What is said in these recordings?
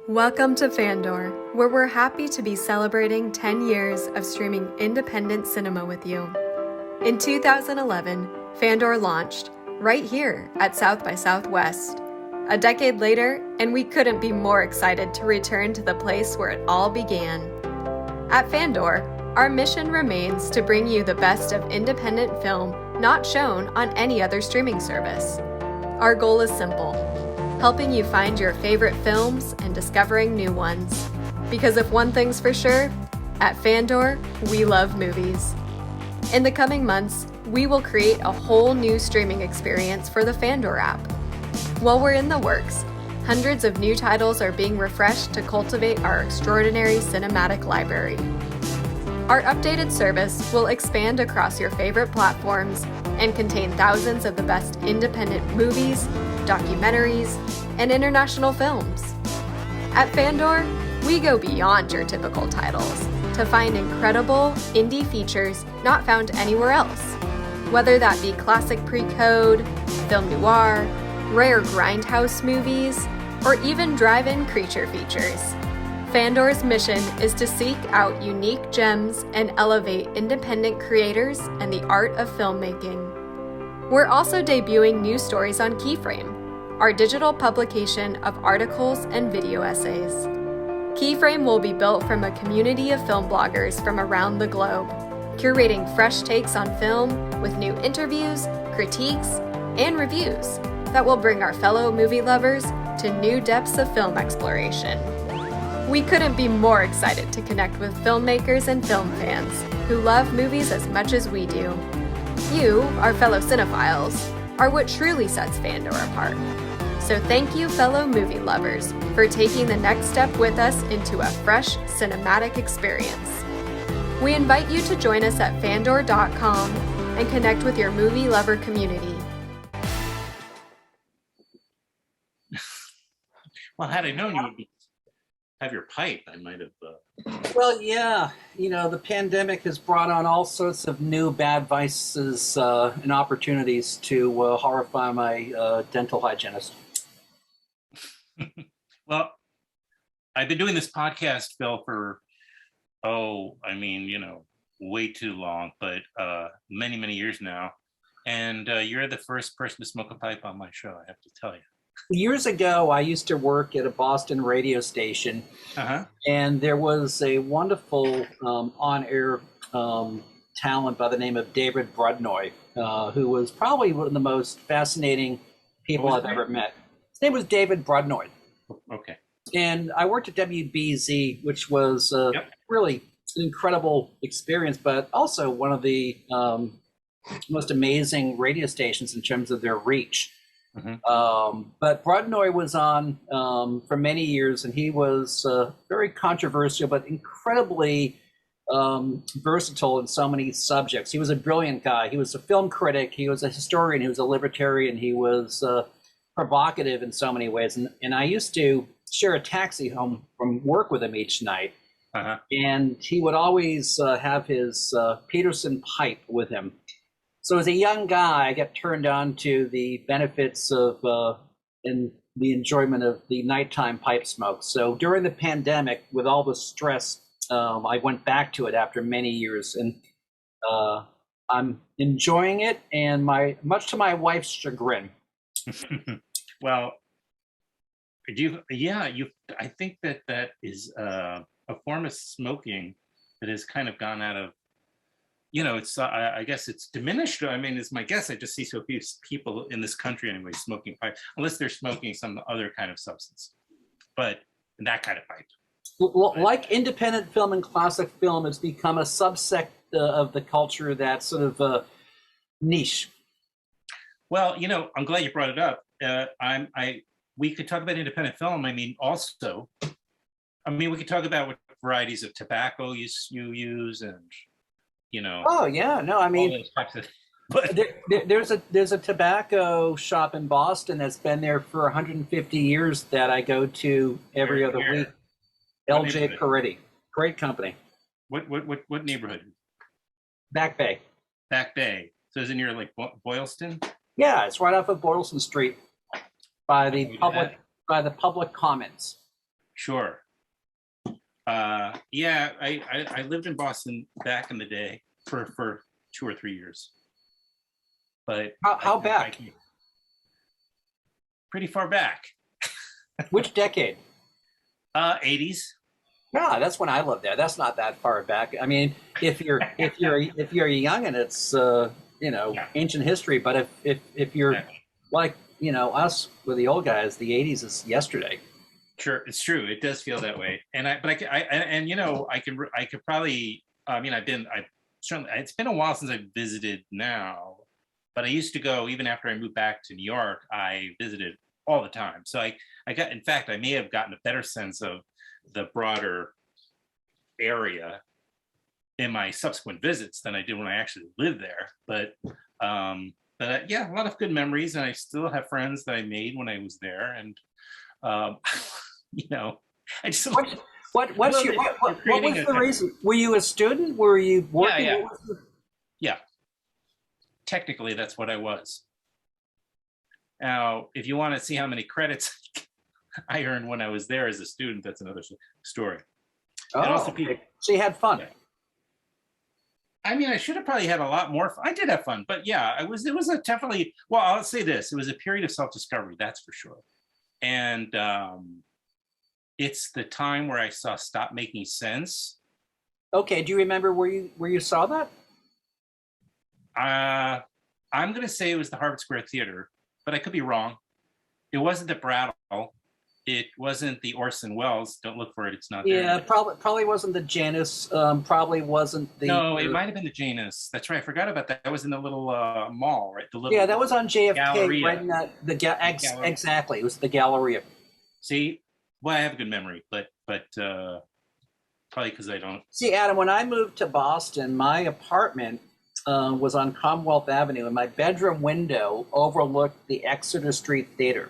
Welcome to Fandor, where we're happy to be celebrating 10 years of streaming independent cinema with you. In 2011, Fandor launched right here at South by Southwest. A decade later, and we couldn't be more excited to return to the place where it all began. At Fandor, our mission remains to bring you the best of independent film not shown on any other streaming service. Our goal is simple: helping you find your favorite films and discovering new ones. Because if one thing's for sure, at Fandor, we love movies. In the coming months, we will create a whole new streaming experience for the Fandor app. While we're in the works, hundreds of new titles are being refreshed to cultivate our extraordinary cinematic library. Our updated service will expand across your favorite platforms and contain thousands of the best independent movies, documentaries, and international films. At Fandor, we go beyond your typical titles to find incredible indie features not found anywhere else. Whether that be classic pre-code, film noir, rare grindhouse movies, or even drive-in creature features. Fandor's mission is to seek out unique gems and elevate independent creators and the art of filmmaking. We're also debuting new stories on Keyframe, our digital publication of articles and video essays. Keyframe will be built from a community of film bloggers from around the globe, curating fresh takes on film with new interviews, critiques, and reviews that will bring our fellow movie lovers to new depths of film exploration. We couldn't be more excited to connect with filmmakers and film fans who love movies as much as we do. You, our fellow cinephiles, are what truly sets Fandor apart. So thank you, fellow movie lovers, for taking the next step with us into a fresh cinematic experience. We invite you to join us at fandor.com and connect with your movie lover community. Well, had I known you would have your pipe, I might have. Well, yeah, the pandemic has brought on all sorts of new bad vices and opportunities to horrify my dental hygienist. Well, I've been doing this podcast, Phil, for, way too long, but many, many years now. And you're the first person to smoke a pipe on my show, I have to tell you. Years ago, I used to work at a Boston radio station, and there was a wonderful on-air talent by the name of David Brudnoy, who was probably one of the most fascinating people I've ever met. His name was David Brudnoy. Okay. And I worked at WBZ, which was really an incredible experience, but also one of the most amazing radio stations in terms of their reach. But Brudnoy was on for many years, and he was very controversial, but incredibly versatile in so many subjects. He was a brilliant guy. He was a film critic. He was a historian. He was a libertarian. He was provocative in so many ways. And I used to share a taxi home from work with him each night. And he would always have his Peterson pipe with him. So as a young guy, I got turned on to the benefits of and the enjoyment of the nighttime pipe smoke. So during the pandemic, with all the stress, I went back to it after many years, and I'm enjoying it, and much to my wife's chagrin. Well, I think that is a form of smoking that has kind of gone out of, it's, I guess it's diminished. I mean, it's my guess. I just see so few people in this country anyway smoking pipe, unless they're smoking some other kind of substance, but that kind of pipe. Like independent film and classic film, it's become a subsect of the culture that's sort of niche. Well, I'm glad you brought it up. We could talk about independent film. We could talk about what varieties of tobacco you use, and Oh yeah, no, there's a tobacco shop in Boston that's been there for 150 years that I go to every other week. LJ Peretti, great company. What neighborhood? Back Bay. Back Bay. So is it near like Boylston? Yeah, it's right off of Boylston Street by the Oh, yeah. public commons. Sure. Yeah, I lived in Boston back in the day for 2 or 3 years. But How back? Pretty far back. Which decade? 80s. Yeah, that's when I lived there. That's not that far back. I mean, if you're young and it's Yeah. ancient history, but if you're Yeah. like us with the old guys, the 80s is yesterday. Sure, it's true. It does feel that way, and I could probably. I mean, I've certainly. It's been a while since I visited now, but I used to go even after I moved back to New York. I visited all the time, so I got. In fact, I may have gotten a better sense of the broader area in my subsequent visits than I did when I actually lived there. But yeah, a lot of good memories, and I still have friends that I made when I was there, and. I just what was the reason? Were you a student? Were you working? Yeah. Technically, that's what I was. Now, if you want to see how many credits I earned when I was there as a student, that's another story. Oh, and also, okay. So you had fun. Yeah. I mean, I should have probably had a lot more fun. I did have fun, but yeah, it was definitely, well, I'll say this, it was a period of self-discovery, that's for sure. And it's the time where I saw Stop Making Sense. Okay, do you remember where you saw that? I'm going to say it was the Harvard Square Theater, but I could be wrong. It wasn't the Brattle. It wasn't the Orson Welles. Don't look for it. It's not there. Yeah, probably wasn't the Janus. Probably wasn't the. No, it might have been the Janus. That's right. I forgot about that. That was in the little mall, right? The little. Yeah, that was on JFK. Galleria. Right in that exactly. It was the Galleria. See, well, I have a good memory, but probably because I don't. See, Adam, when I moved to Boston, my apartment was on Commonwealth Avenue, and my bedroom window overlooked the Exeter Street Theater.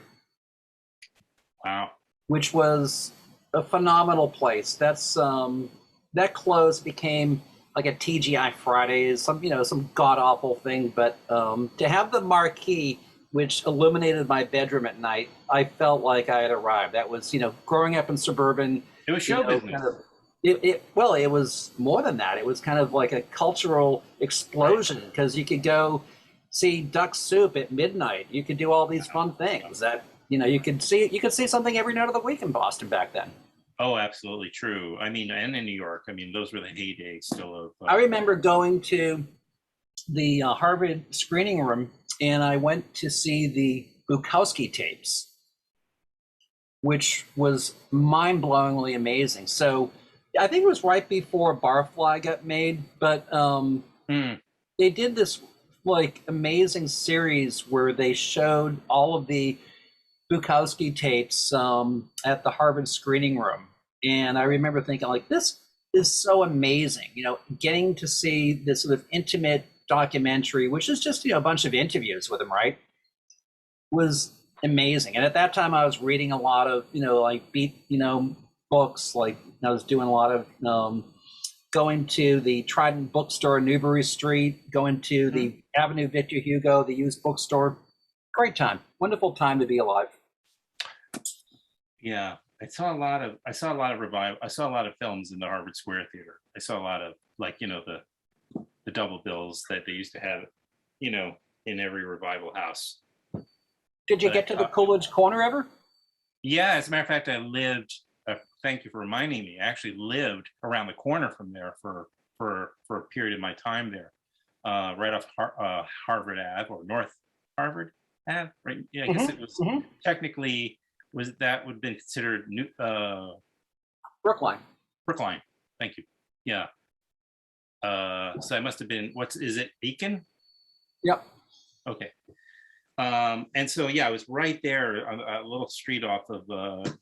Wow. Which was a phenomenal place. That's that closed, became like a TGI Fridays, some god awful thing. But to have the marquee, which illuminated my bedroom at night, I felt like I had arrived. That was, growing up in suburban. It was show business. Kind of, it was more than that. It was kind of like a cultural explosion, because you could go see Duck Soup at midnight. You could do all these fun things that. You could see something every night of the week in Boston back then. Oh, absolutely true. I mean, and in New York, I mean, those were the heydays still of. I remember going to the Harvard screening room, and I went to see the Bukowski tapes, which was mind-blowingly amazing. So I think it was right before Barfly got made, but they did this like amazing series where they showed all of the Bukowski tapes at the Harvard screening room. And I remember thinking, like, this is so amazing, getting to see this sort of intimate documentary, which is just, a bunch of interviews with him, right? Was amazing. And at that time I was reading a lot of, books. Like I was doing a lot of going to the Trident bookstore in Newbury Street, going to the Avenue Victor Hugo, the used bookstore. Great time. Wonderful time to be alive. Yeah, I saw a lot of revival. I saw a lot of films in the Harvard Square Theater. I saw a lot of the double bills that they used to have, in every revival house. Did you get to the Coolidge Corner ever? Yeah, as a matter of fact, I lived. Thank you for reminding me. I actually lived around the corner from there for a period of my time there, right off Harvard Ave or North Harvard Ave. Right? Yeah, I guess it was technically. Would have been considered Brookline? Brookline. Thank you. Yeah. So I must have been. Is it Beacon? Yep. Okay. And so yeah, I was right there on a little street off of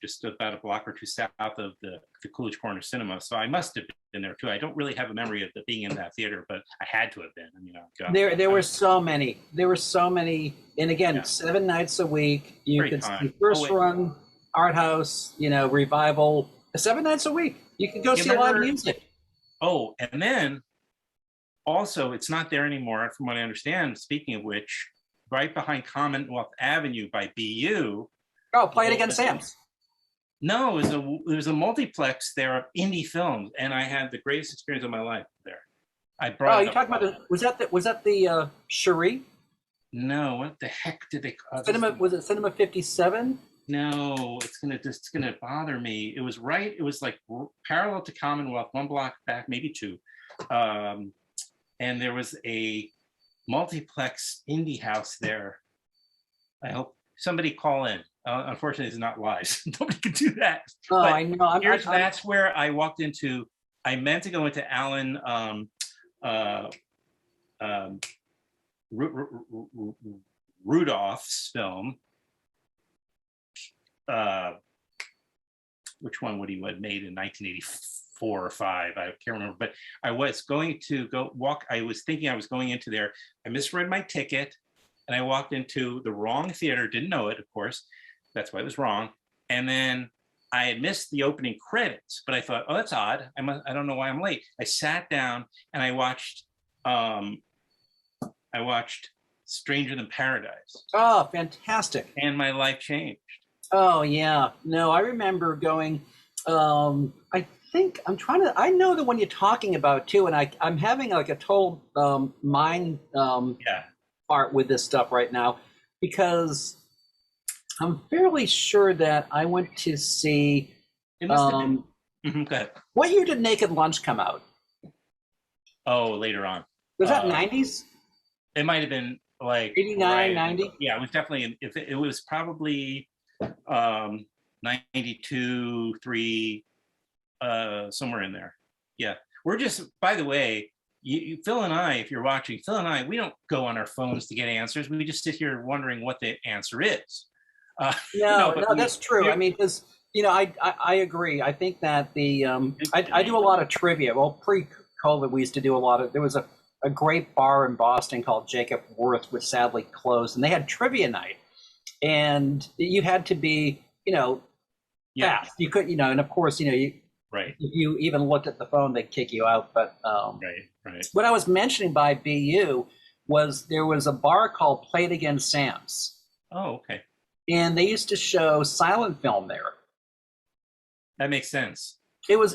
just about a block or two south of the Coolidge Corner Cinema. So I must have been there too. I don't really have a memory of being in that theater, but I had to have been. I mean, there were so many. There were so many, and again, 7 nights a week. You Great could time. see First Run, Art House, Revival. 7 nights a week. You could go see live music. Oh, and then also, it's not there anymore, from what I understand. Speaking of which, right behind Commonwealth Avenue by BU. Oh, Play It Again, Sam's. No, there was a multiplex there of indie films, and I had the greatest experience of my life there. I brought. Oh, you're talking about was that the Cherie? No, what the heck did they call Cinema? Was it Cinema 57? No, it's gonna bother me. It was right. It was like parallel to Commonwealth, one block back, maybe two, and there was a multiplex indie house there. I hope somebody call in. Unfortunately, it's not live. So nobody can do that. Oh, but I know. That's where I walked into. I meant to go into Alan Rudolph's film. Which one would he have made in 1984 or 5? I can't remember. But I was going to go walk. I was thinking I was going into there. I misread my ticket, and I walked into the wrong theater. Didn't know it, of course. That's why it was wrong. And then I had missed the opening credits, but I thought, oh, that's odd. I don't know why I'm late. I sat down and I watched Stranger Than Paradise. Oh, fantastic. And my life changed. Oh, yeah. No, I remember going, I think I know the one you're talking about too. And I'm having like a total mind part with this stuff right now, because I'm fairly sure that I went to see. It must have been. Go ahead. What year did Naked Lunch come out? Oh, later on. Was that 90s? It might have been like 89, 90? Yeah, it was definitely. If it was probably 92, 3, somewhere in there. Yeah, we're just. By the way, Phil and I, if you're watching, Phil and I, we don't go on our phones to get answers. We just sit here wondering what the answer is. No, that's true. I mean, because I agree. I think that I do a lot of trivia. Well, pre-COVID, we used to do a lot of. There was a great bar in Boston called Jacob Worth, which sadly closed, and they had trivia night, and you had to be, fast. You could, and of course, right. If you even looked at the phone, they'd kick you out. But right. What I was mentioning by BU was there was a bar called Play It Again, Sam's. Oh, okay. And they used to show silent film there. That makes sense. It was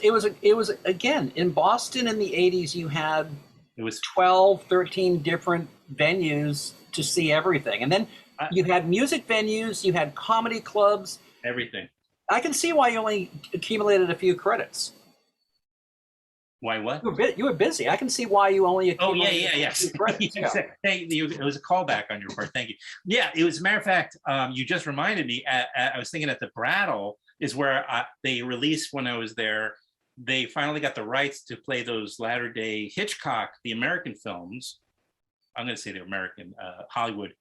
again in Boston in the 80s. You had 12, 13 different venues to see everything, and then you had music venues, you had comedy clubs, everything. I can see why you only accumulated a few credits. Why what? You were busy. I can see why you only accumulated yes. a few credits. It was a callback on your part. Thank you. Yeah, it was. A matter of fact, you just reminded me. I was thinking at the Brattle is where they released when I was there. They finally got the rights to play those latter-day Hitchcock, the American films. I'm going to say the American Hollywood.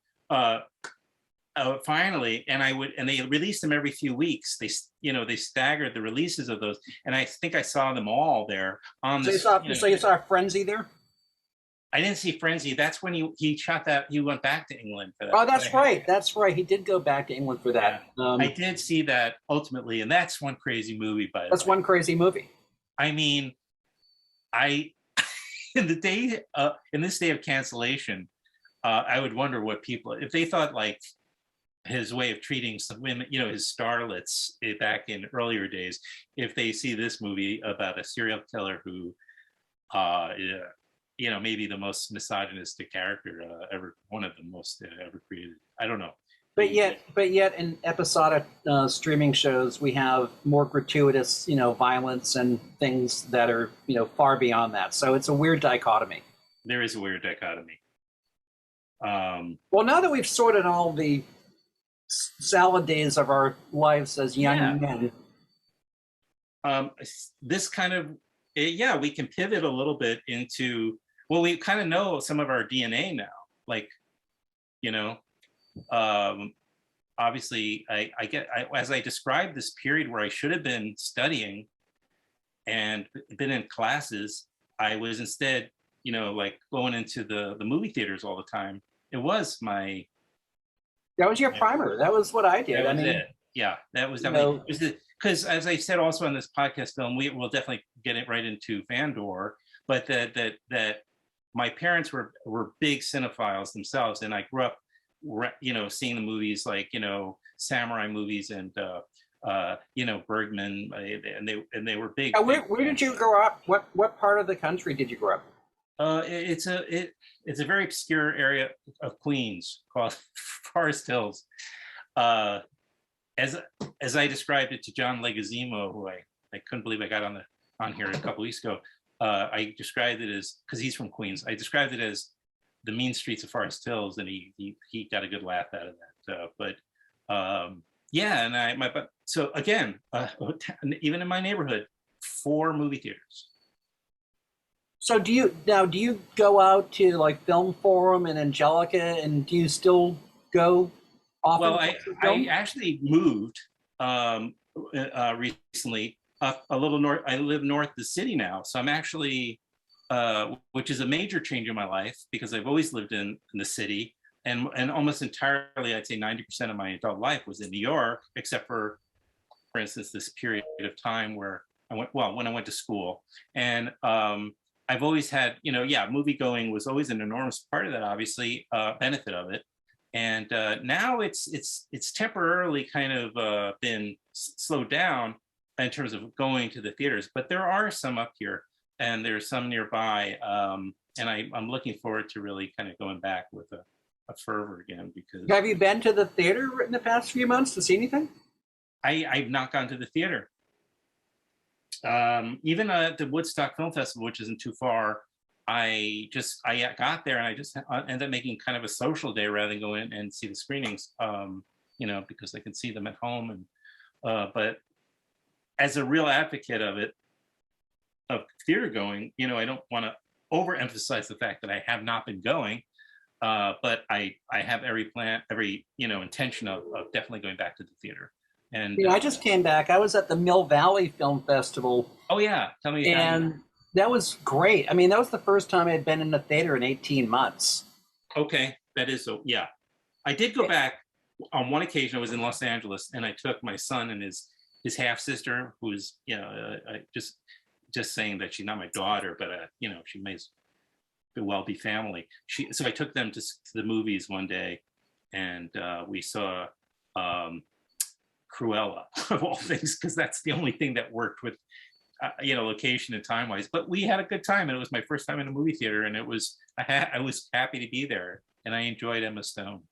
Finally, and they released them every few weeks. They staggered the releases of those, and I think I saw them all there on the. So you saw Frenzy there? I didn't see Frenzy. That's when he shot that. He went back to England for that. Oh, that's right. That's right. He did go back to England for that. Yeah. I did see that ultimately, and that's one crazy movie. That's one crazy movie. I mean, in this day of cancellation, I would wonder what people, if they thought like his way of treating some women, his starlets back in earlier days, if they see this movie about a serial killer who, maybe the most misogynistic character ever, one of the most ever created. I don't know. But yet in episodic streaming shows, we have more gratuitous, violence and things that are, far beyond that. So it's a weird dichotomy. There is a weird dichotomy. Well, now that we've sorted all the salad days of our lives as young men, this kind of, we can pivot a little bit into, well, we kind of know some of our DNA now, like, obviously as I described this period where I should have been studying and been in classes, I was instead, like going into the movie theaters all the time. It was my. That was your primer. That was what I did. That was it. Yeah, that was definitely because as I said also on this podcast film, we will definitely get it right into Fandor, but that my parents were big cinephiles themselves, and I grew up, seeing the movies like, samurai movies and Bergman, and they were big. Where did you grow up? What part of the country did you grow up? It's a very obscure area of Queens called Forest Hills. As I described it to John Leguizamo, who I couldn't believe I got on here a couple weeks ago. I described it as, because he's from Queens, I described it as the mean streets of Forest Hills, and he got a good laugh out of that. So again, even in my neighborhood, 4 movie theaters. So do you go out to like Film Forum and Angelica, and do you still go often? Well, I actually moved recently up a little north. I live north of the city now, so I'm actually, which is a major change in my life, because I've always lived in the city, and almost entirely, I'd say 90% of my adult life was in New York, except for instance, this period of time where when I went to school. And I've always had, movie going was always an enormous part of that, obviously, benefit of it. And now it's temporarily kind of been slowed down in terms of going to the theaters, but there are some up here and there's some nearby. And I'm looking forward to really kind of going back with a fervor again. Because have you been to the theater in the past few months to see anything? I've not gone to the theater. Even at the Woodstock Film Festival, which isn't too far, I got there and I just ended up making kind of a social day rather than go in and see the screenings, because I can see them at home. And but as a real advocate of theater going, I don't want to overemphasize the fact that I have not been going, but I have every intention of definitely going back to the theater. And I just came back. I was at the Mill Valley Film Festival. Oh yeah, tell me. And that was great. I mean, that was the first time I had been in a theater in 18 months. Okay, that is so. Yeah, I did go back on one occasion. I was in Los Angeles, and I took my son and his half sister, who's just saying that she's not my daughter, but she may well be family. So I took them to the movies one day, and we saw Cruella, of all things, because that's the only thing that worked with location and time wise. But we had a good time, and it was my first time in a movie theater, and I was happy to be there, and I enjoyed Emma Stone.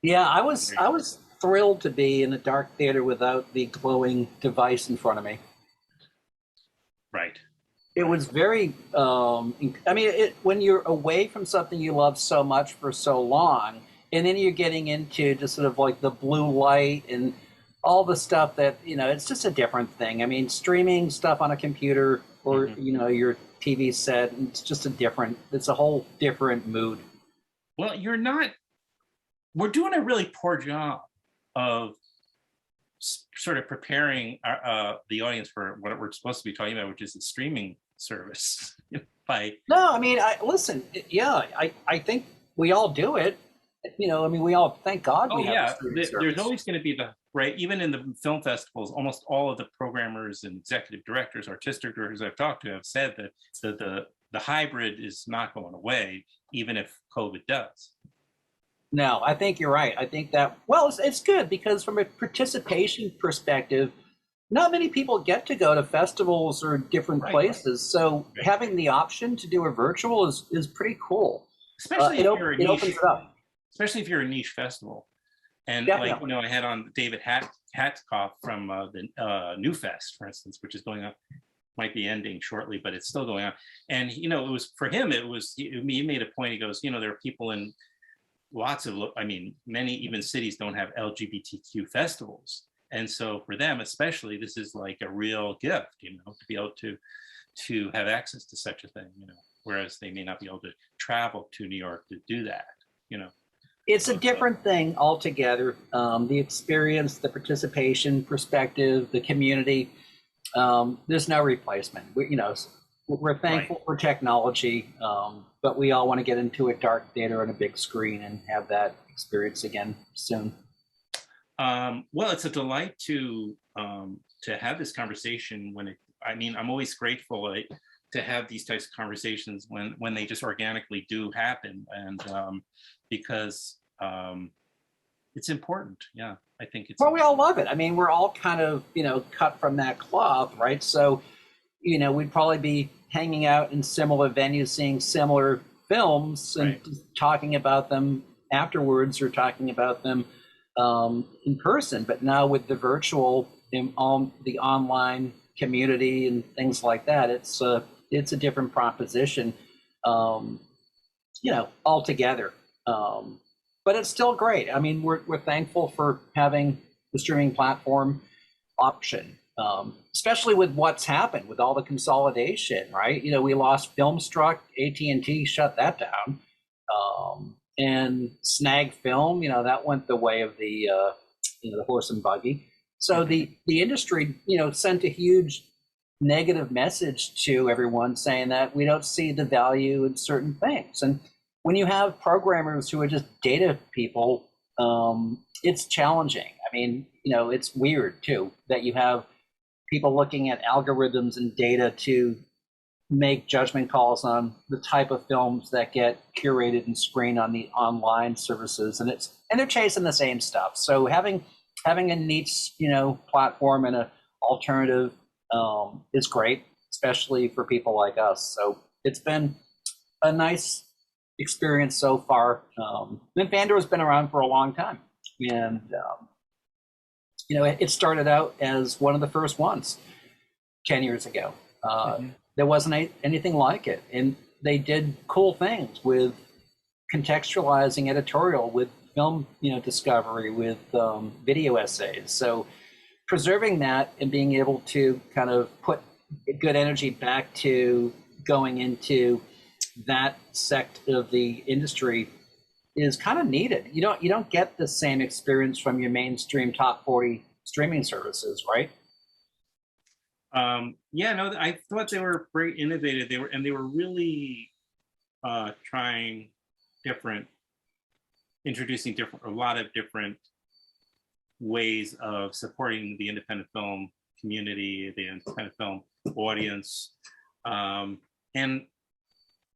Yeah, I was thrilled to be in a dark theater without the glowing device in front of me. Right. It was very when you're away from something you love so much for so long, and then you're getting into just sort of like the blue light and all the stuff that, it's just a different thing. I mean, streaming stuff on a computer or, your TV set, it's a whole different mood. Well, we're doing a really poor job of sort of preparing the audience for what we're supposed to be talking about, which is the streaming service. I think we all do it. We all, thank God. There's always going to be even in the film festivals, almost all of the programmers and executive directors, artistic directors I've talked to have said that the hybrid is not going away, even if COVID does. No, I think you're right. I think that, it's good because from a participation perspective, not many people get to go to festivals or different places. So having the option to do a virtual is pretty cool. Especially if you're a niche, opens it up. Especially if you're a niche festival. And Definitely. I had on David Hatkoff from the New Fest, for instance, which is going on, might be ending shortly, but it's still going on. And it was for him. He made a point. He goes, there are people in many even cities don't have LGBTQ festivals, and so for them, especially, this is like a real gift, to be able to have access to such a thing, whereas they may not be able to travel to New York to do that, It's a different thing altogether. The experience, the participation perspective, the community, there's no replacement. We're thankful for technology, but we all want to get into a dark theater on a big screen and have that experience again soon. Well, it's a delight to have this conversation. I'm always grateful to have these types of conversations when they just organically do happen, and because it's important. Yeah, I think it's. Well, we all love it. I mean, we're all kind of, cut from that cloth, right? So, we'd probably be hanging out in similar venues, seeing similar films, and Right. talking about them afterwards, or talking about them in person. But now with the virtual, the online community and things like that, it's a different proposition, altogether. But it's still great. I mean, we're thankful for having the streaming platform option, especially with what's happened with all the consolidation, right? We lost Filmstruck, AT&T shut that down, and Snag Film, that went the way of the horse and buggy. So the industry, sent a huge negative message to everyone, saying that we don't see the value in certain things. And when you have programmers who are just data people, it's challenging. I mean, it's weird too that you have people looking at algorithms and data to make judgment calls on the type of films that get curated and screened on the online services, and they're chasing the same stuff. So having a niche, platform and an alternative is great, especially for people like us. So it's been a nice experience so far. And Fandor has been around for a long time, and it started out as one of the first ones 10 years ago. There wasn't anything like it, and they did cool things with contextualizing editorial, with film discovery, with video essays. So preserving that and being able to kind of put good energy back to going into that sect of the industry is kind of needed. You don't get the same experience from your mainstream top 40 streaming services, right? Yeah, no, I thought they were very innovative. They were really trying introducing a lot of different ways of supporting the independent film community, the independent film audience. And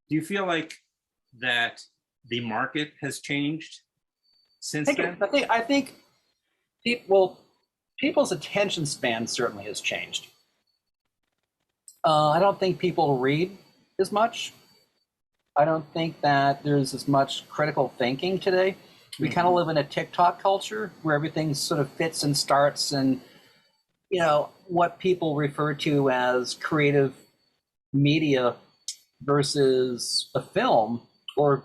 do you feel like that the market has changed since then? I think people's attention span certainly has changed. I don't think people read as much. I don't think that there's as much critical thinking today. We kind of live in a TikTok culture where everything sort of fits and starts, and what people refer to as creative media versus a film, or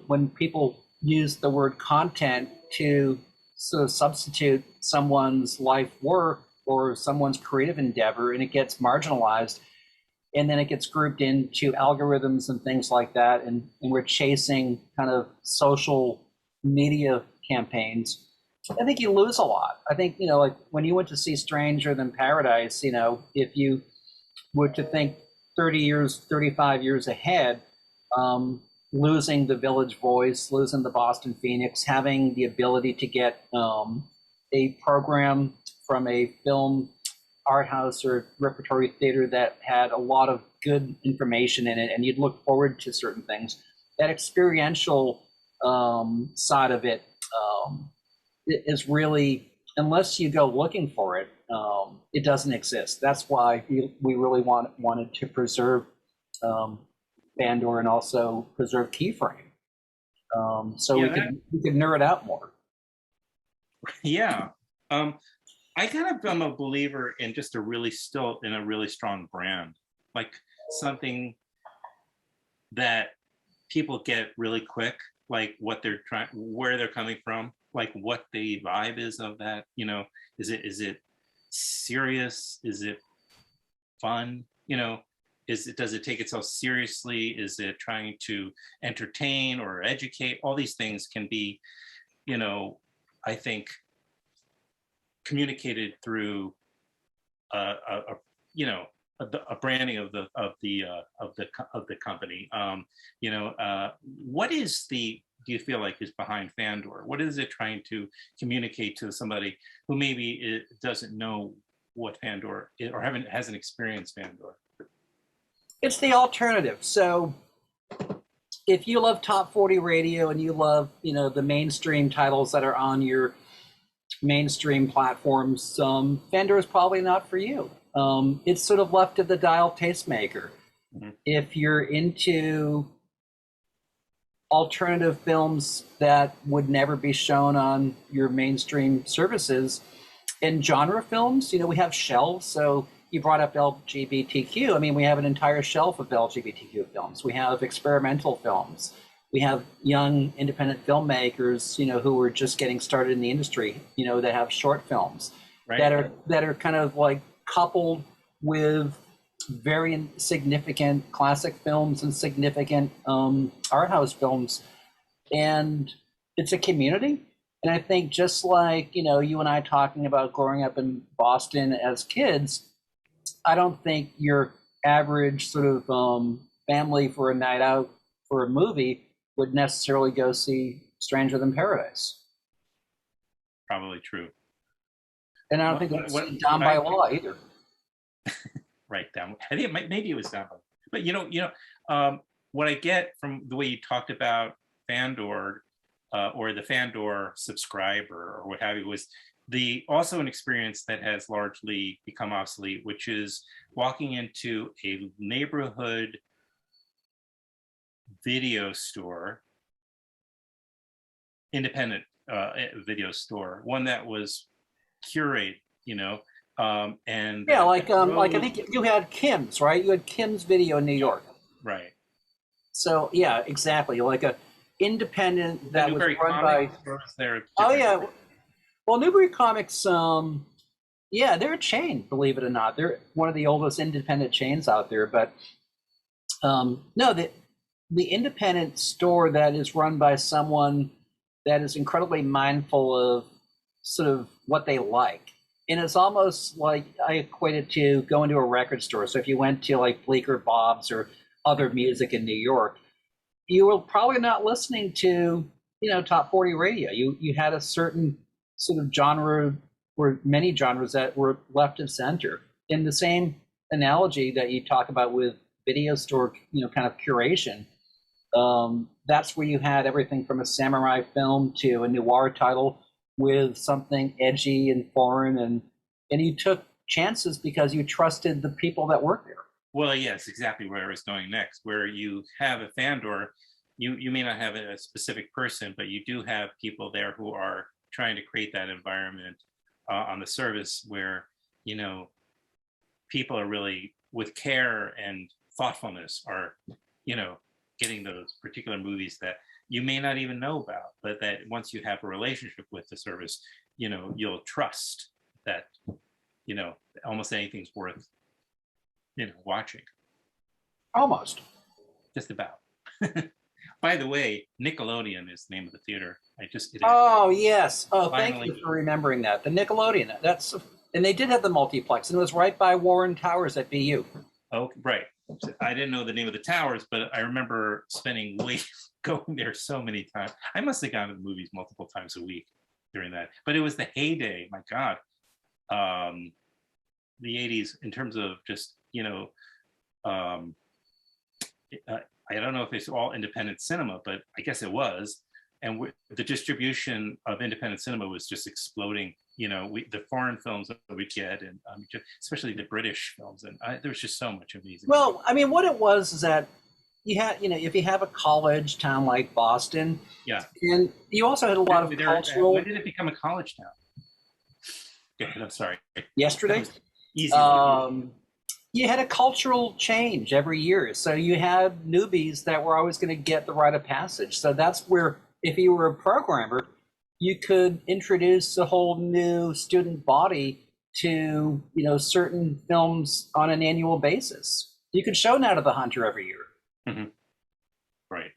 when people use the word content to sort of substitute someone's life work or someone's creative endeavor, and it gets marginalized, and then it gets grouped into algorithms and things like that, and we're chasing kind of social media campaigns. I think you lose a lot. I think, like when you went to see Stranger Than Paradise, if you were to think 30 years, 35 years ahead, losing the Village Voice, losing the Boston Phoenix, having the ability to get a program from a film art house or repertory theater that had a lot of good information in it, and you'd look forward to certain things. That experiential side of it is really, unless you go looking for it, it doesn't exist. That's why we really wanted to preserve Fandor and also preserve Keyframe, so we could nerd out more. Yeah. I kind of am a believer in just a really strong brand, like something that people get really quick, like what they're trying, where they're coming from, like what the vibe is of that. Is it serious? Is it fun? Does it take itself seriously? Is it trying to entertain or educate? All these things can be, I think, communicated through a branding of the company. What do you feel like is behind Fandor? What is it trying to communicate to somebody who maybe doesn't know what Fandor is, or hasn't experienced Fandor? It's the alternative. So if you love top 40 radio and you love, the mainstream titles that are on your mainstream platforms, Fandor is probably not for you. It's sort of left of the dial tastemaker. Mm-hmm. If you're into alternative films that would never be shown on your mainstream services, and genre films, we have shelves. So you brought up LGBTQ. I mean, we have an entire shelf of LGBTQ films. We have experimental films. We have young independent filmmakers, who are just getting started in the industry, that have short films, right, that are kind of like coupled with very significant classic films and significant art house films. And it's a community. And I think just like, you and I talking about growing up in Boston as kids, I don't think your average sort of family for a night out for a movie would necessarily go see Stranger Than Paradise. Probably true. And I don't think it's down by law either. Right, down. I think maybe it was down by. But what I get from the way you talked about Fandor or the Fandor subscriber or what have you was also an experience that has largely become obsolete, which is walking into a neighborhood video store, independent video store, one that was curated, and like I think you had Kim's, right? You had Kim's Video in New York, right? So yeah, exactly, like a independent that was run by. Oh yeah, well, Newbury Comics, they're a chain, believe it or not. They're one of the oldest independent chains out there. But no, the independent store that is run by someone that is incredibly mindful of sort of what they like. And it's almost like I equate it to going to a record store. So if you went to like Bleecker Bob's or other music in New York, you were probably not listening to, top 40 radio. You had a certain sort of genre or many genres that were left of center. In the same analogy that you talk about with video store, kind of curation, that's where you had everything from a samurai film to a noir title with something edgy and foreign, and you took chances because you trusted the people that work there. Well, yes, exactly where I was going next. Where you have a Fandor, you may not have a specific person, but you do have people there who are trying to create that environment on the service where, people are really with care and thoughtfulness are, getting those particular movies that you may not even know about, but that once you have a relationship with the service, you'll trust that, almost anything's worth, watching. Almost. Just about. By the way, Nickelodeon is the name of the theater. Oh, yes. Oh, thank you for remembering that. The Nickelodeon. And they did have the multiplex, and it was right by Warren Towers at BU. Oh, right. I didn't know the name of the towers, but I remember going there so many times. I must have gone to the movies multiple times a week during that. But it was the heyday. My God, the '80s in terms of just I don't know if it's all independent cinema, but I guess it was. And the distribution of independent cinema was just exploding. The foreign films that we get, and especially the British films, and there was just so much amazing. Well, I mean, what it was is that you had, if you have a college town like Boston, yeah, and you also had a lot of cultural. When did it become a college town? Okay, I'm sorry. Yesterday. Easy. You had a cultural change every year, so you had newbies that were always going to get the rite of passage. So that's where, if you were a programmer, you could introduce a whole new student body to, certain films on an annual basis. You could show Night of the Hunter every year. Mm-hmm. Right.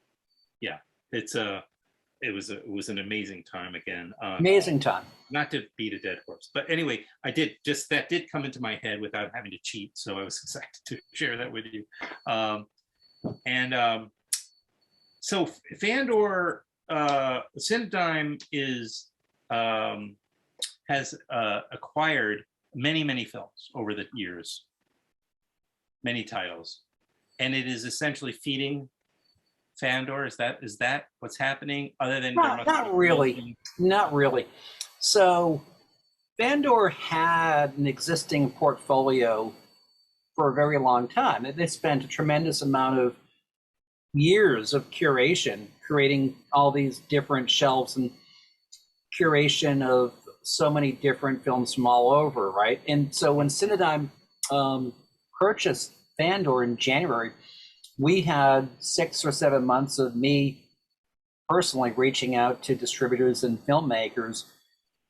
Yeah. It was an amazing time again. Amazing time. Not to beat a dead horse, but anyway, that did come into my head without having to cheat. So I was excited to share that with you. So Fandor, Cinedigm has acquired many films over the years, many titles, and it is essentially feeding Fandor. Is that what's happening? Other than Not really, not really. So Fandor had an existing portfolio for a very long time. They spent a tremendous amount of years of curation, creating all these different shelves and curation of so many different films from all over, right? And so when Cinedigm purchased Fandor in January, we had 6 or 7 months of me personally reaching out to distributors and filmmakers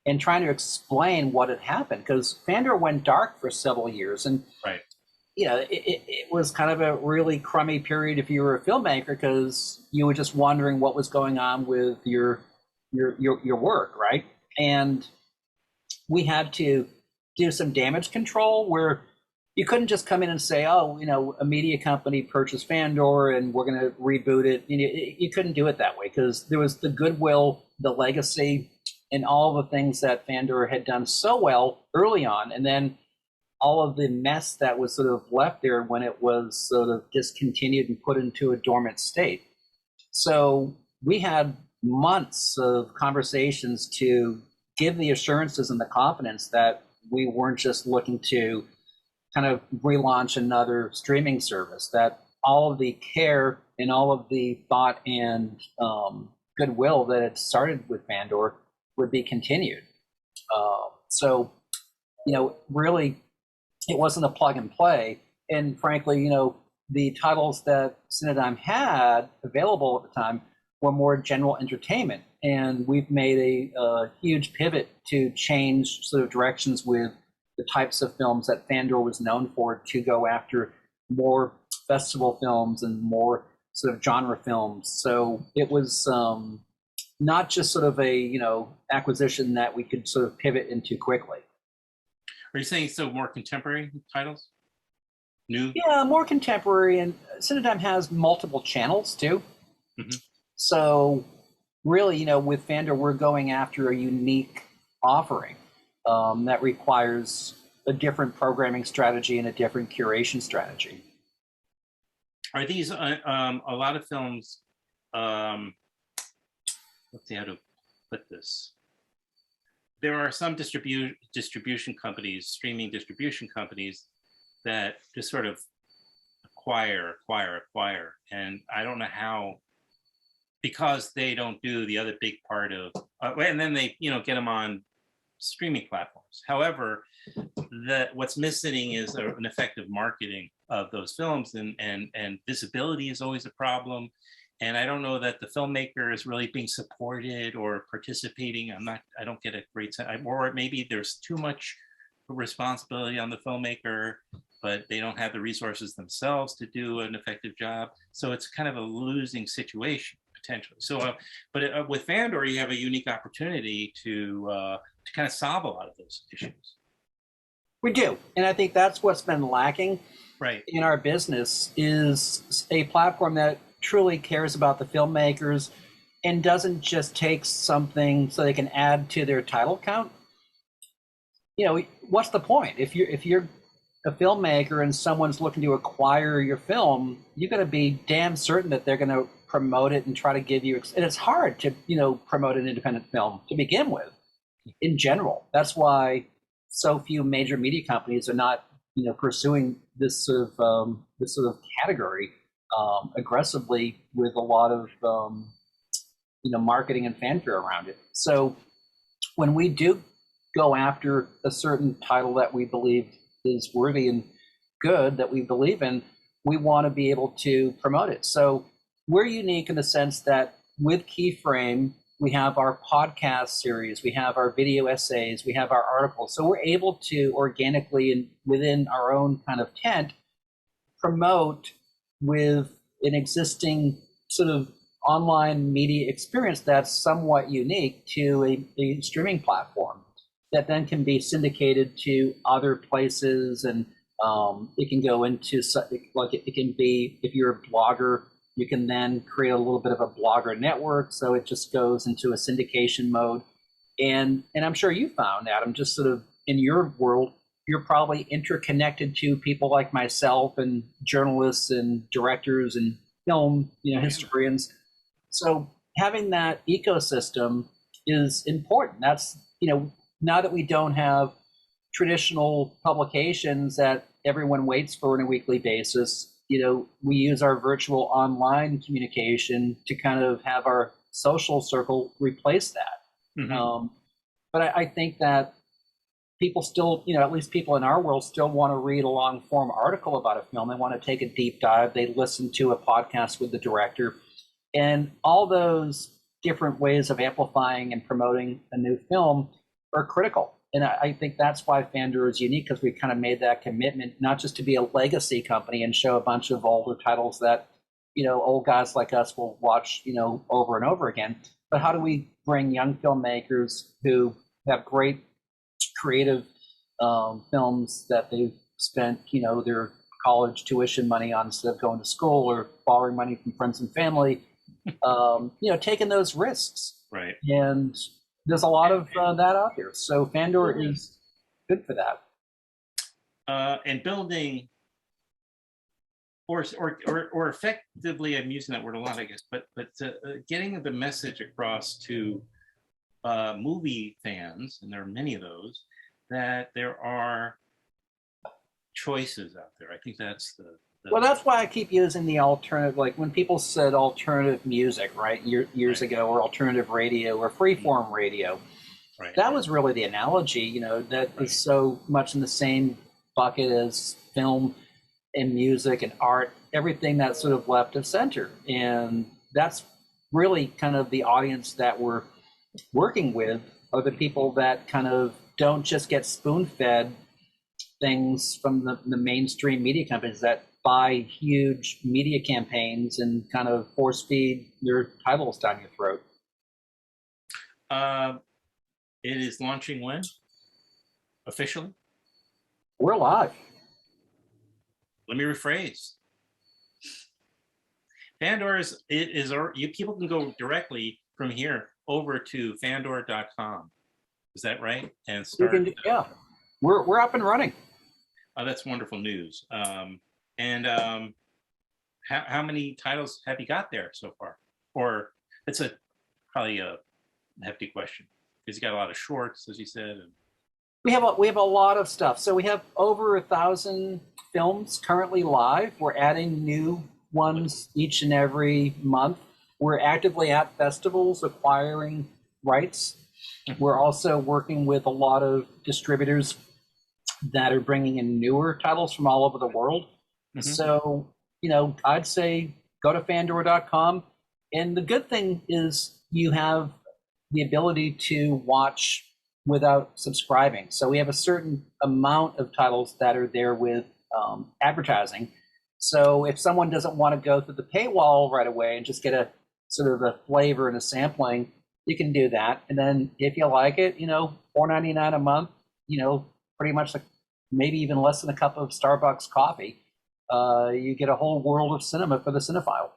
and trying to explain what had happened, because Fandor went dark for several years, and right. It was kind of a really crummy period if you were a filmmaker, because you were just wondering what was going on with your work, right? And we had to do some damage control where you couldn't just come in and say, oh, a media company purchased Fandor and we're going to reboot it. You couldn't do it that way, because there was the goodwill, the legacy, and all the things that Fandor had done so well early on, and then all of the mess that was sort of left there when it was sort of discontinued and put into a dormant state. So we had months of conversations to give the assurances and the confidence that we weren't just looking to kind of relaunch another streaming service, that all of the care and all of the thought and goodwill that had started with Fandor would be continued. So, really, it wasn't a plug and play. And frankly, the titles that Cinedigm had available at the time were more general entertainment. And we've made a huge pivot to change sort of directions with the types of films that Fandor was known for, to go after more festival films and more sort of genre films. So it was not just sort of a, acquisition that we could sort of pivot into quickly. Are you saying so more contemporary titles? New? Yeah, more contemporary, and Cinedigm has multiple channels too. Mm-hmm. So really, with Fandor, we're going after a unique offering that requires a different programming strategy and a different curation strategy. Are these a lot of films? Let's see how to put this. There are some distribution companies, streaming distribution companies, that just sort of acquire. And I don't know how, because they don't do the other big part of, and then they, get them on streaming platforms. However, what's missing is an effective marketing of those films, and visibility is always a problem. And I don't know that the filmmaker is really being supported or participating. I don't get a great sense, or maybe there's too much responsibility on the filmmaker, but they don't have the resources themselves to do an effective job. So it's kind of a losing situation potentially. So, but with Fandor, you have a unique opportunity to kind of solve a lot of those issues. We do, and I think that's what's been lacking in our business, is a platform that truly cares about the filmmakers and doesn't just take something so they can add to their title count. What's the point? If you're a filmmaker and someone's looking to acquire your film, you got to be damn certain that they're going to promote it and try to give you. And it's hard to promote an independent film to begin with. In general, that's why so few major media companies are not pursuing this sort of category aggressively, with a lot of marketing and fanfare around it. So when we do go after a certain title that we believe is worthy and good, that we believe in, we want to be able to promote it. So we're unique in the sense that with Keyframe, we have our podcast series, we have our video essays, we have our articles. So we're able to organically and within our own kind of tent promote with an existing sort of online media experience that's somewhat unique to a streaming platform that then can be syndicated to other places. And it can go into, like, it can be, if you're a blogger, you can then create a little bit of a blogger network. So it just goes into a syndication mode. And I'm sure you found, Adam, just sort of in your world, you're probably interconnected to people like myself and journalists and directors and film, historians. So having that ecosystem is important. That's, now that we don't have traditional publications that everyone waits for on a weekly basis, we use our virtual online communication to kind of have our social circle replace that. Mm-hmm. But I think that people still, at least people in our world still want to read a long form article about a film. They want to take a deep dive. They listen to a podcast with the director. And all those different ways of amplifying and promoting a new film are critical. And I think that's why Fandor is unique, because we kind of made that commitment, not just to be a legacy company and show a bunch of older titles that, old guys like us will watch, over and over again. But how do we bring young filmmakers who have great creative films that they've spent, their college tuition money on instead of going to school or borrowing money from friends and family, taking those risks. Right. And there's a lot of that out there. So Fandor is good for that. And building, or effectively, I'm using that word a lot, I guess, but getting the message across to movie fans, and there are many of those, that there are choices out there. I think that's the well, that's why I keep using the alternative. Like when people said alternative music, right, years ago, or alternative radio, or freeform radio, that was really the analogy. That is so much in the same bucket as film and music and art, everything that's sort of left of center, and that's really kind of the audience that we're working with, are the people that kind of don't just get spoon-fed things from the mainstream media companies that buy huge media campaigns and kind of force feed their titles down your throat. It is launching when? Officially? We're live. Let me rephrase. Fandor people can go directly from here over to fandor.com. Is that right? And start. Yeah, we're up and running. Oh, that's wonderful news. How many titles have you got there so far? Or it's probably a hefty question, because you got a lot of shorts, as you said. And we have a lot of stuff. So we have over 1,000 films currently live. We're adding new ones each and every month. We're actively at festivals acquiring rights. We're also working with a lot of distributors that are bringing in newer titles from all over the world. Mm-hmm. So, I'd say go to fandor.com. And the good thing is you have the ability to watch without subscribing. So we have a certain amount of titles that are there with advertising. So if someone doesn't want to go through the paywall right away and just get a sort of a flavor and a sampling, you can do that. And then if you like it, $4.99 a month, pretty much like maybe even less than a cup of Starbucks coffee, you get a whole world of cinema for the cinephile.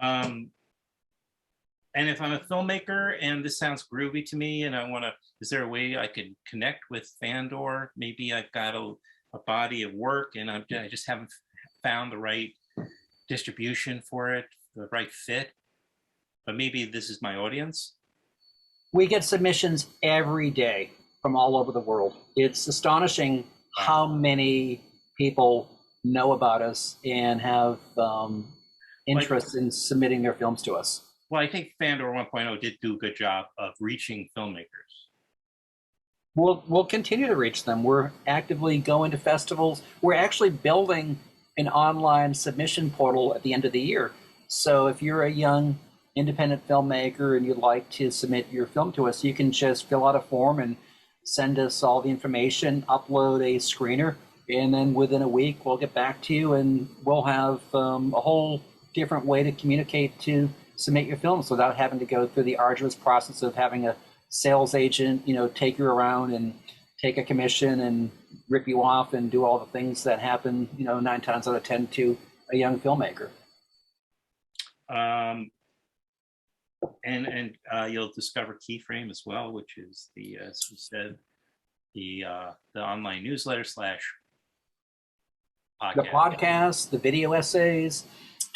And if I'm a filmmaker and this sounds groovy to me, and is there a way I could connect with Fandor? Maybe I've got a body of work and I just haven't found the right distribution for it, the right fit, but maybe this is my audience. We get submissions every day from all over the world. It's astonishing how many people know about us and have interest in submitting their films to us. Well, I think Fandor 1.0 did do a good job of reaching filmmakers. We'll continue to reach them. We're actively going to festivals. We're actually building an online submission portal at the end of the year. So if you're a young independent filmmaker and you'd like to submit your film to us, you can just fill out a form and send us all the information, upload a screener, and then within a week we'll get back to you and we'll have a whole different way to communicate to submit your films without having to go through the arduous process of having a sales agent, take you around and take a commission and rip you off and do all the things that happen, 9 times out of 10 to a young filmmaker. And you'll discover Keyframe as well, which is as you said, the online newsletter slash podcast. The podcasts, the video essays,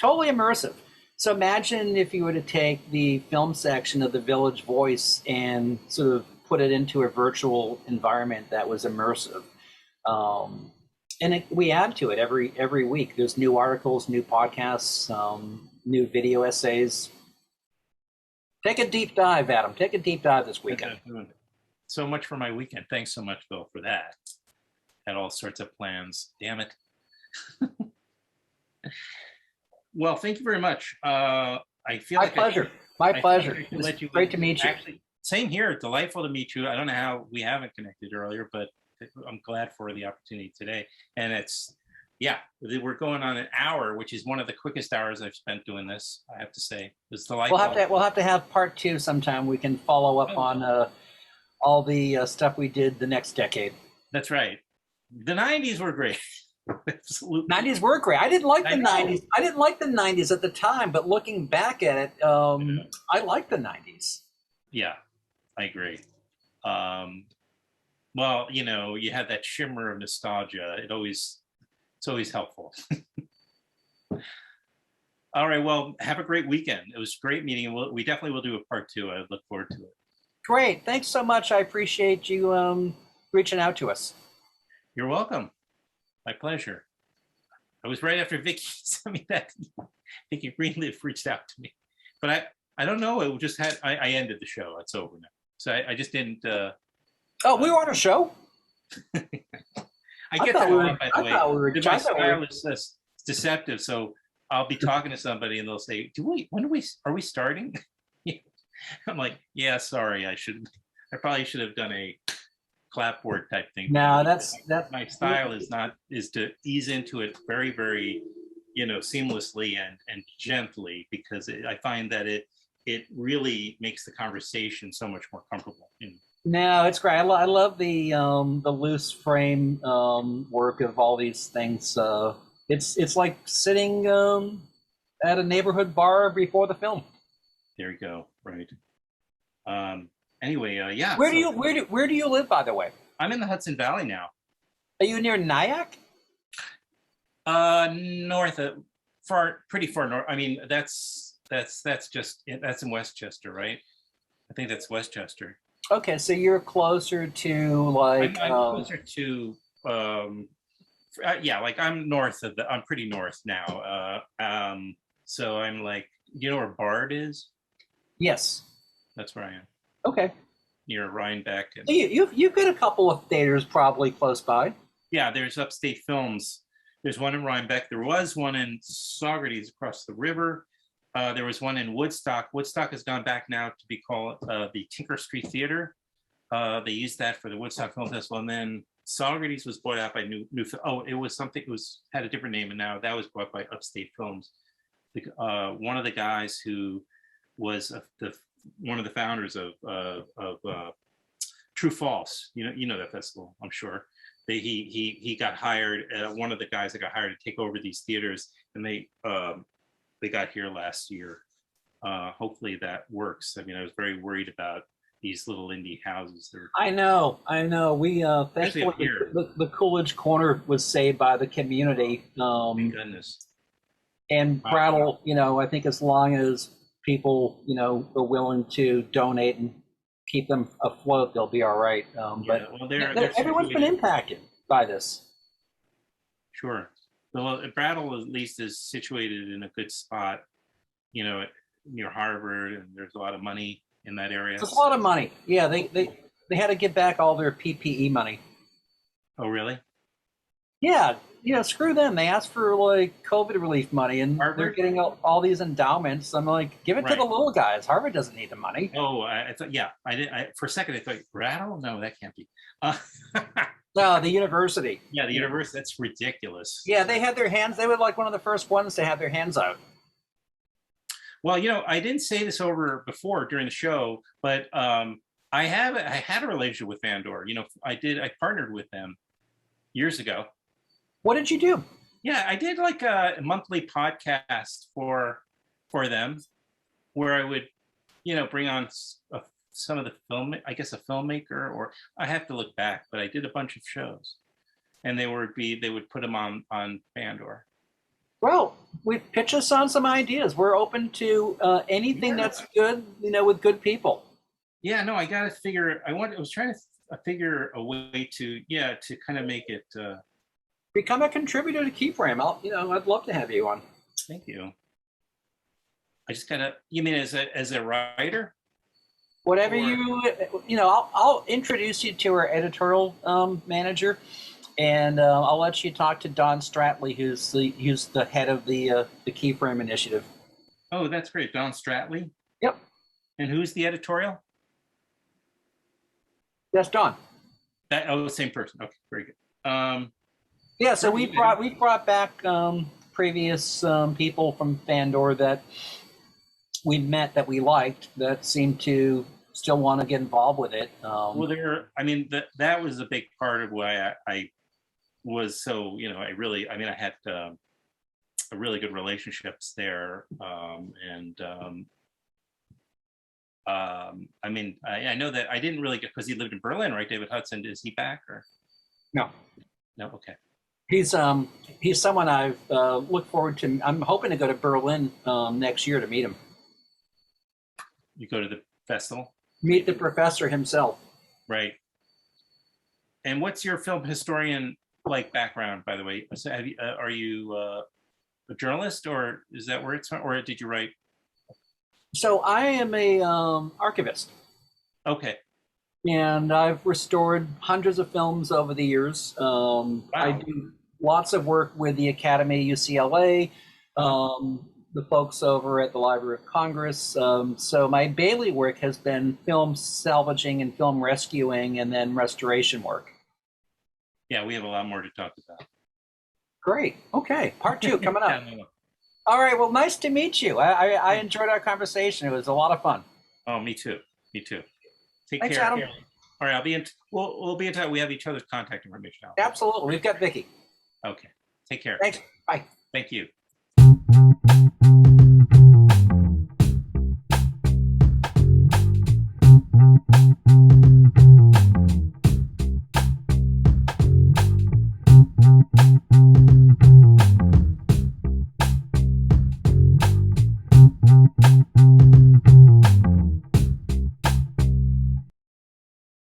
totally immersive. So imagine if you were to take the film section of the Village Voice and sort of put it into a virtual environment that was immersive. We add to it every week. There's new articles, new podcasts, new video essays. Take a deep dive, Adam. Take a deep dive this weekend. So much for my weekend. Thanks so much, Bill, for that. Had all sorts of plans. Damn it. Well, thank you very much. I feel My like pleasure. My pleasure. It's great to meet you. Actually, same here. Delightful to meet you. I don't know how we haven't connected earlier, but I'm glad for the opportunity today. And it's, yeah, we're going on an hour, which is one of the quickest hours I've spent doing this, I have to say. It's delightful. We'll have to have part 2 sometime. We can follow up on all the stuff we did the next decade. That's right. The 90s were great. Absolutely. 90s were great. I didn't like the 90s. I didn't like the 90s at the time, but looking back at it, I like the 90s. Yeah, I agree. Well, you know, you had that shimmer of nostalgia. It's always helpful. All right. Well, have a great weekend. It was great meeting. We definitely will do a part 2. I look forward to it. Great. Thanks so much. I appreciate you reaching out to us. You're welcome. My pleasure. I was right after Vicky sent me that. Vicky Greenleaf reached out to me, but I don't know. It just had. I ended the show. It's over now. So I just didn't. Oh, we were on a show. I get that a lot, by the way. My style we is deceptive. So I'll be talking to somebody and they'll say, are we starting? I'm like, yeah, sorry. I probably should have done a clapboard type thing. No, that's my style is to ease into it very, very, seamlessly and gently, because I find that it really makes the conversation so much more comfortable. No, it's great. I love the loose frame work of all these things. It's like sitting at a neighborhood bar before the film. There you go. Right. Anyway, yeah. Where do you live, by the way? I'm in the Hudson Valley now. Are you near Nyack? North of pretty far north. I mean, that's in Westchester, right? I think that's Westchester. Okay, so you're closer to like. I'm closer to. Yeah, like I'm pretty north now. So I'm like, you know where Bard is? Yes. That's where I am. Okay. Near Rhinebeck. And, you've got a couple of theaters probably close by. Yeah, there's Upstate Films. There's one in Rhinebeck. There was one in Saugerties across the river. There was one in Woodstock. Woodstock has gone back now to be called the Tinker Street Theater. They used that for the Woodstock Film Festival, and then Saugerties was bought out by New. It was something. Had a different name, and now that was bought by Upstate Films. One of the guys who was one of the founders of True False. You know that festival, I'm sure. He got hired. One of the guys that got hired to take over these theaters, and they got here last year. Hopefully that works. I mean, I was very worried about these little indie houses. I know. We thankfully the Coolidge Corner was saved by the community. Thank goodness. And Brattle, I think as long as people, are willing to donate and keep them afloat, they'll be all right. But everyone's been impacted by this. Sure. Well, Brattle at least is situated in a good spot, near Harvard, and there's a lot of money in that area. There's a lot of money. Yeah, they had to give back all their PPE money. Oh, really? Yeah, screw them. They asked for like COVID relief money, and Harvard? They're getting all these endowments. I'm like, give it to the little guys. Harvard doesn't need the money. Oh, I thought, yeah, I did. For a second, I thought Brattle. No, that can't be. No, the university. Yeah, the university. That's ridiculous. Yeah, they had their hands. They were like one of the first ones to have their hands out. Well, I didn't say this over before during the show, but I had a relationship with Fandor. I partnered with them years ago. What did you do? Yeah, I did like a monthly podcast for them, where I would, bring on some of the film, I guess a filmmaker, or I have to look back, but I did a bunch of shows, and they would put them on Fandor. Well, we pitch us on some ideas. We're open to anything that's good, with good people. Yeah, no, I got to figure. I was trying to figure a way to kind of make it. Become a contributor to Keyframe. I'd love to have you on. Thank you. I just gotta. You mean as a writer? Whatever I'll introduce you to our editorial manager, and I'll let you talk to Don Stratley, who's the head of the Keyframe initiative. Oh, that's great, Don Stratley. Yep. And who's the editorial? That's Don. The same person. Okay, very good. Yeah, so we brought back previous people from Fandor that we met that we liked that seemed to still want to get involved with it. Well, that was a big part of why I was so, I had a really good relationships there. I know that I didn't really get, because he lived in Berlin, right? David Hudson, is he back or? No. No, okay. He's someone I've looked forward to. I'm hoping to go to Berlin next year to meet him. You go to the festival? Meet the professor himself. Right. And what's your film historian background, by the way? So are you a journalist, or is that where it's from, or did you write? So I am a archivist. Okay. And I've restored hundreds of films over the years. Wow. I do lots of work with the Academy, UCLA, the folks over at the Library of Congress. So my bailiwick has been film salvaging and film rescuing, and then restoration work. Yeah, we have a lot more to talk about. Great. Okay. Part 2 coming up. All right. Well, nice to meet you. I enjoyed our conversation. It was a lot of fun. Oh, me too. Me too. Take Thanks, care. Adam. All right, we'll be in touch. We have each other's contact information now. Absolutely. We've got Vicky. Okay. Take care. Thanks. Bye. Thank you.